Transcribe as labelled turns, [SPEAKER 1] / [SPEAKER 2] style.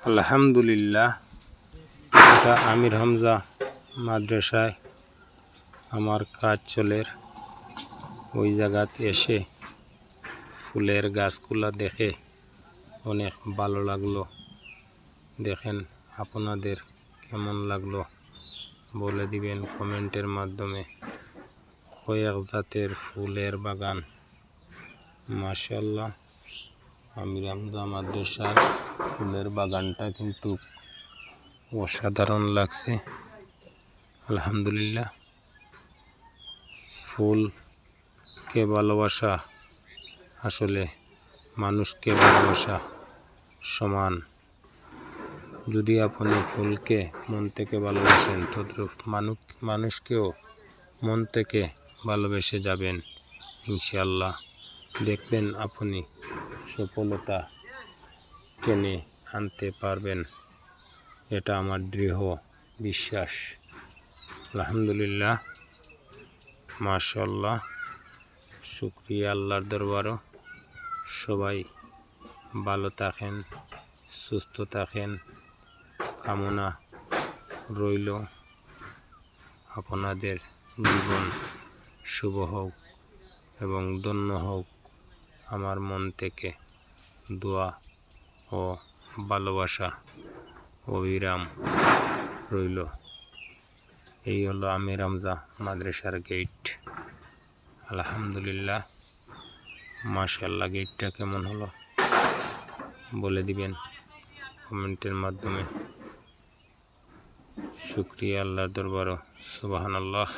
[SPEAKER 1] আলহামদুলিল্লাহ, এটা আমির হামজা মাদ্রাসায় আমার কাজ চলে। ওই জায়গাতে এসে ফুলের গাছগুলা দেখে অনেক ভালো লাগলো। দেখেন আপনাদের কেমন লাগলো বলে দিবেন কমেন্টের মাধ্যমে। কয়েক জাতের ফুলের বাগান, মাশাআল্লাহ। আমির হামজা মাদ্রাসার ফুলের বাগানটা কিন্তু অসাধারণ লাগছে। আলহামদুলিল্লাহ, ফুলকে ভালোবাসা, আসলে মানুষকে ভালোবাসা সমান। যদি আপনি ফুলকে মন থেকে ভালোবাসেন, তদ্রুপ মানুষকেও মন থেকে ভালোবেসে যাবেন ইনশাআল্লাহ। দেখবেন আপনি সফলতা টেনে আনতে পারবেন, এটা আমার দৃঢ় বিশ্বাস। আলহামদুলিল্লাহ, মাশাআল্লাহ, শুকরিয়া আল্লাহর দরবারও। সবাই ভালো থাকেন, সুস্থ থাকেন, কামনা রইল আপনাদের জীবন শুভ হোক এবং ধন্য হোক। আমার মন থেকে দোয়া ও ভালোবাসা অবিরাম রইল। এই হলো আমির হামজা মাদ্রাসার গেট। আলহামদুলিল্লাহ, মাশাআল্লাহ। গেটটা কেমন হলো বলে দিবেন কমেন্টের মাধ্যমে। শুকরিয়া আল্লাহর দরবারও। সুবহানাল্লাহ।